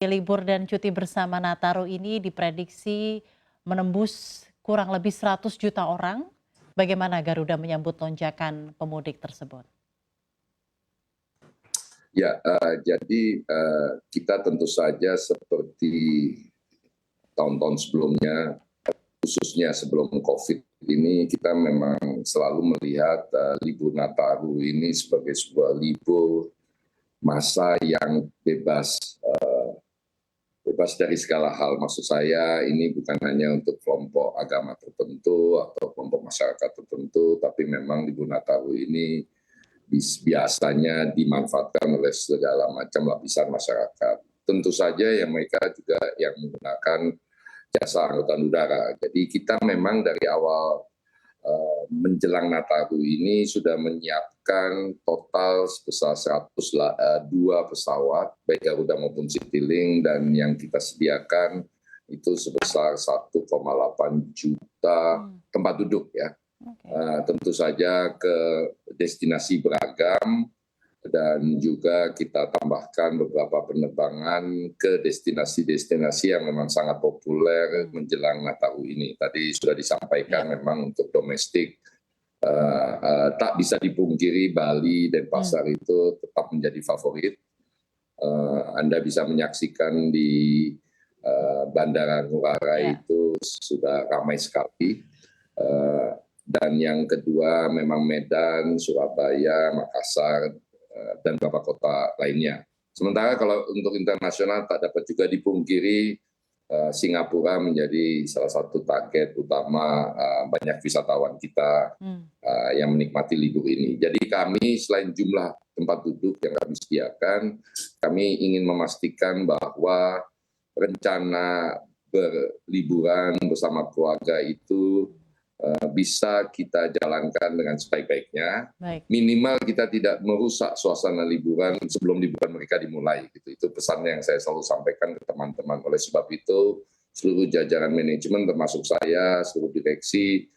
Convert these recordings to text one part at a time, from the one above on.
Libur dan cuti bersama Nataru ini diprediksi menembus kurang lebih 100 juta orang. Bagaimana Garuda menyambut lonjakan pemudik tersebut? Ya, jadi kita tentu saja seperti tahun-tahun sebelumnya, khususnya sebelum COVID ini, kita memang selalu melihat libur Nataru ini sebagai sebuah libur masa yang bebas dari segala hal. Maksud saya ini bukan hanya untuk kelompok agama tertentu atau kelompok masyarakat tertentu, tapi memang libur Nataru ini biasanya dimanfaatkan oleh segala macam lapisan masyarakat. Tentu saja yang mereka juga yang menggunakan jasa angkutan udara. Jadi kita memang dari awal menjelang Nataru ini sudah menyiapkan total sebesar 102 pesawat, baik Garuda maupun Citylink, dan yang kita sediakan itu sebesar 1,8 juta tempat duduk ya. Tentu saja ke destinasi beragam, dan juga kita tambahkan beberapa penerbangan ke destinasi-destinasi yang memang sangat populer menjelang Nataru ini. Tadi sudah disampaikan memang untuk domestik tak bisa dipungkiri Bali dan Denpasar itu tetap menjadi favorit. Anda bisa menyaksikan di Bandara Ngurah Rai itu sudah ramai sekali. Dan yang kedua memang Medan, Surabaya, Makassar, dan beberapa kota lainnya. Sementara kalau untuk internasional tak dapat juga dipungkiri Singapura menjadi salah satu target utama banyak wisatawan kita yang menikmati libur ini. Jadi kami selain jumlah tempat duduk yang kami sediakan, kami ingin memastikan bahwa rencana berliburan bersama keluarga itu bisa kita jalankan dengan sebaik-baiknya. Minimal kita tidak merusak suasana liburan sebelum liburan mereka dimulai. Itu pesannya yang saya selalu sampaikan ke teman-teman. Oleh sebab itu, seluruh jajaran manajemen termasuk saya, seluruh direksi,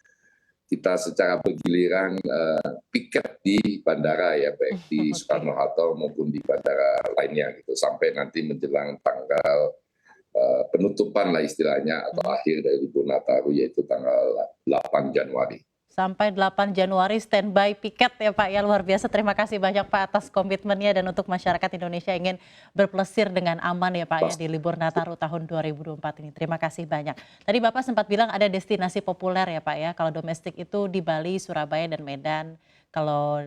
kita secara bergiliran piket di bandara ya, baik di Soekarno-Hatta maupun di bandara lainnya gitu, sampai nanti menjelang tanggal penutupan lah istilahnya atau akhir dari libur Nataru, yaitu tanggal 8 Januari. Sampai 8 Januari standby piket ya Pak ya, luar biasa. Terima kasih banyak Pak atas komitmennya, dan untuk masyarakat Indonesia ingin berplesir dengan aman ya Pak ya di libur Nataru tahun 2024 ini. Terima kasih banyak. Tadi Bapak sempat bilang ada destinasi populer ya Pak ya, kalau domestik itu di Bali, Surabaya, dan Medan. Kalau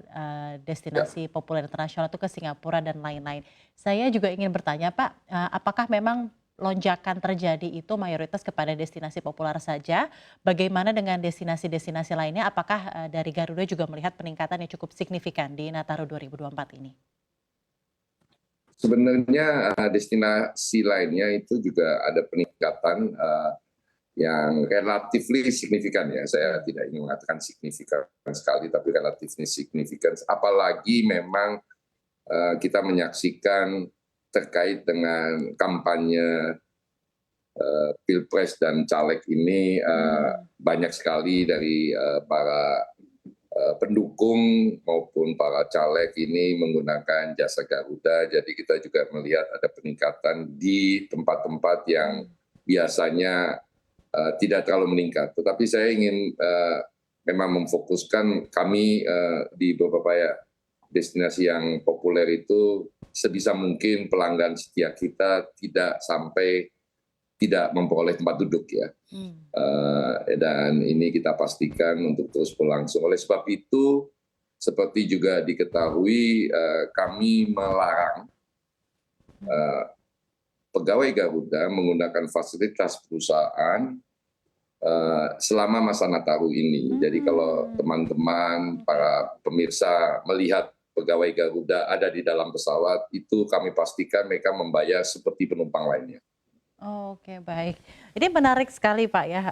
destinasi populer internasional itu ke Singapura dan lain-lain. Saya juga ingin bertanya Pak, apakah memang lonjakan terjadi itu mayoritas kepada destinasi populer saja? Bagaimana dengan destinasi-destinasi lainnya? Apakah dari Garuda juga melihat peningkatan yang cukup signifikan di Nataru 2024 ini? Sebenarnya destinasi lainnya itu juga ada peningkatan yang relatif signifikan ya. Saya tidak ingin mengatakan signifikan sekali, tapi relatif signifikan. Apalagi memang kita menyaksikan terkait dengan kampanye Pilpres dan Caleg ini, banyak sekali dari para pendukung maupun para caleg ini menggunakan jasa Garuda. Jadi kita juga melihat ada peningkatan di tempat-tempat yang biasanya tidak terlalu meningkat. Tetapi saya ingin memang memfokuskan kami di beberapa destinasi yang populer itu, sebisa mungkin pelanggan setia kita tidak sampai tidak memperoleh tempat duduk ya. Dan ini kita pastikan untuk terus berlangsung. Oleh sebab itu, seperti juga diketahui, kami melarang pegawai Garuda menggunakan fasilitas perusahaan selama masa Nataru ini. Jadi kalau teman-teman, para pemirsa melihat pegawai Garuda ada di dalam pesawat, itu kami pastikan mereka membayar seperti penumpang lainnya. Oke, baik. Ini menarik sekali Pak ya,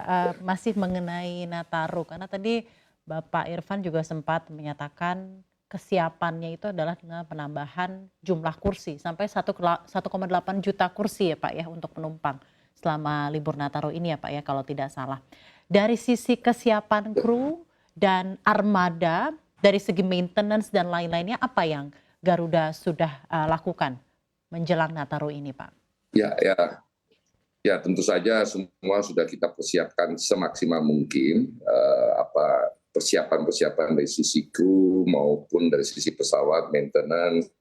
masih mengenai Nataru. Karena tadi Bapak Irfan juga sempat menyatakan kesiapannya itu adalah dengan penambahan jumlah kursi. Sampai 1,8 juta kursi ya Pak ya untuk penumpang selama libur Nataru ini ya Pak ya, kalau tidak salah. Dari sisi kesiapan kru dan armada, dari segi maintenance dan lain-lainnya, apa yang Garuda sudah lakukan menjelang Nataru ini Pak? Ya, ya, ya, tentu saja semua sudah kita persiapkan semaksimal mungkin, persiapan-persiapan dari sisi kru maupun dari sisi pesawat, maintenance,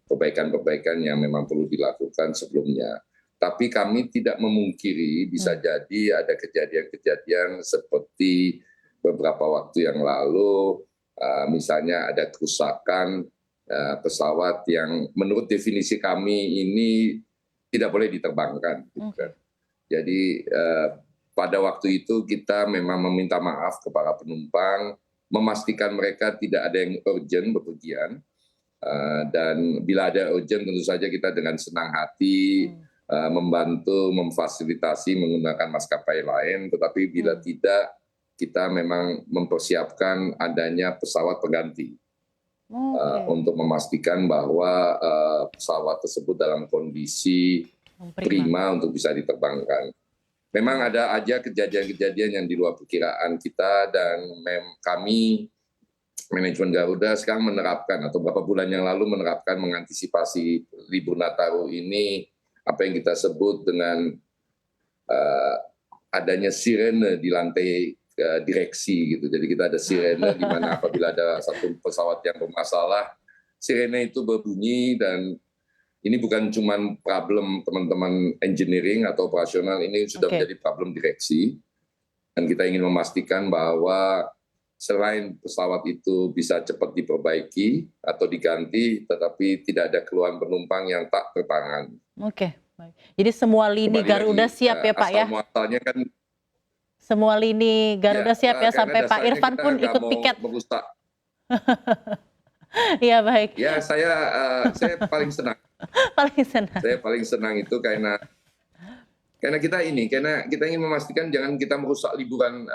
perbaikan-perbaikan yang memang perlu dilakukan sebelumnya. Tapi kami tidak memungkiri bisa jadi ada kejadian-kejadian seperti beberapa waktu yang lalu, misalnya ada kerusakan pesawat yang menurut definisi kami ini tidak boleh diterbangkan. Gitu kan. Jadi pada waktu itu kita memang meminta maaf kepada penumpang, memastikan mereka tidak ada yang urgent bepergian, dan bila ada urgent tentu saja kita dengan senang hati membantu, memfasilitasi menggunakan maskapai lain, tetapi bila tidak, kita memang mempersiapkan adanya pesawat pengganti untuk memastikan bahwa pesawat tersebut dalam kondisi prima untuk bisa diterbangkan. Memang ada aja kejadian-kejadian yang di luar perkiraan kita, dan kami manajemen Garuda sekarang menerapkan atau beberapa bulan yang lalu menerapkan mengantisipasi libur Nataru ini apa yang kita sebut dengan adanya sirene di lantai direksi gitu. Jadi kita ada sirene di mana apabila ada satu pesawat yang bermasalah, sirene itu berbunyi, dan ini bukan cuma problem teman-teman engineering atau operasional, ini sudah menjadi problem direksi. Dan kita ingin memastikan bahwa selain pesawat itu bisa cepat diperbaiki atau diganti, tetapi tidak ada keluhan penumpang yang tak tertangani. Oke, baik. Jadi semua lini Garuda siap ya Pak ya? Muasalnya kan semua lini Garuda siap ya, sampai Pak Irfan pun ikut piket. Iya baik. Ya, saya paling senang. Paling senang. Saya paling senang itu karena kita ingin memastikan jangan kita merusak liburan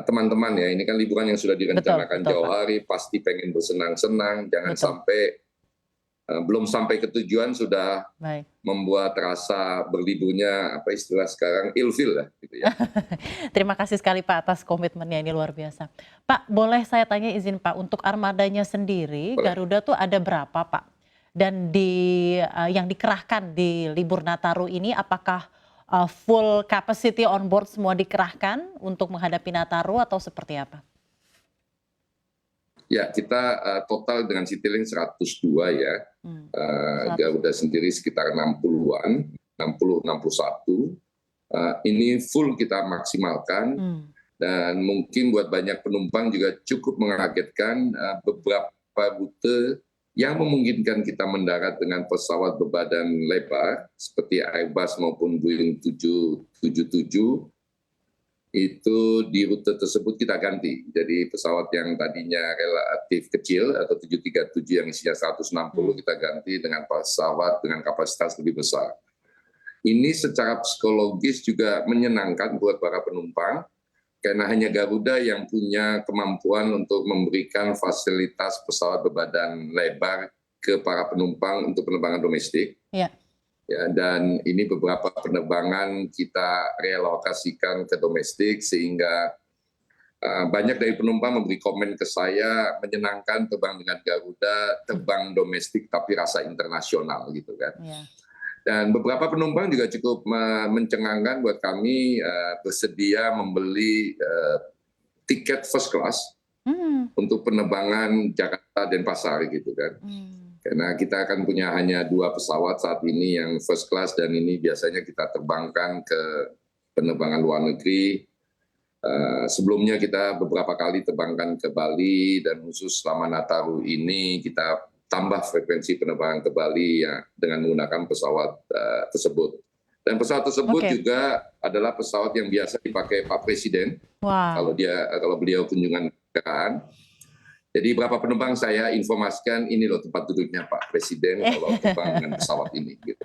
teman-teman ya. Ini kan liburan yang sudah direncanakan jauh hari, pasti pengen bersenang-senang, jangan sampai belum sampai ke tujuan sudah membuat rasa berliburnya, apa istilah sekarang, ilfil lah gitu ya. Terima kasih sekali Pak atas komitmennya, ini luar biasa. Pak, boleh saya tanya izin Pak, untuk armadanya sendiri Garuda tuh ada berapa Pak? Dan yang dikerahkan di libur Nataru ini apakah full capacity on board semua dikerahkan untuk menghadapi Nataru atau seperti apa? Ya, kita total dengan Citylink 102 ya. Garuda sendiri sekitar 60-an, 60-61. Ini full kita maksimalkan. Dan mungkin buat banyak penumpang juga cukup mengagetkan beberapa rute yang memungkinkan kita mendarat dengan pesawat berbadan lebar seperti Airbus maupun Boeing 777. Itu di rute tersebut kita ganti. Jadi pesawat yang tadinya relatif kecil atau 737 yang isinya 160 kita ganti dengan pesawat dengan kapasitas lebih besar. Ini secara psikologis juga menyenangkan buat para penumpang, karena hanya Garuda yang punya kemampuan untuk memberikan fasilitas pesawat berbadan lebar ke para penumpang untuk penerbangan domestik. Ya, dan ini beberapa penerbangan kita relokasikan ke domestik, sehingga banyak dari penumpang memberi komen ke saya, menyenangkan terbang dengan Garuda, terbang domestik tapi rasa internasional gitu kan. Dan beberapa penumpang juga cukup mencengangkan buat kami bersedia membeli tiket first class untuk penerbangan Jakarta Denpasar gitu kan. Karena kita akan punya hanya 2 pesawat saat ini yang first class, dan ini biasanya kita terbangkan ke penerbangan luar negeri. Sebelumnya kita beberapa kali terbangkan ke Bali, dan khusus selama Nataru ini kita tambah frekuensi penerbangan ke Bali ya, dengan menggunakan pesawat tersebut. Dan pesawat tersebut juga adalah pesawat yang biasa dipakai Pak Presiden kalau beliau kunjungan negaraan. Jadi beberapa penumpang saya informasikan, ini loh tempat duduknya Pak Presiden kalau terbang dengan pesawat ini. Gitu.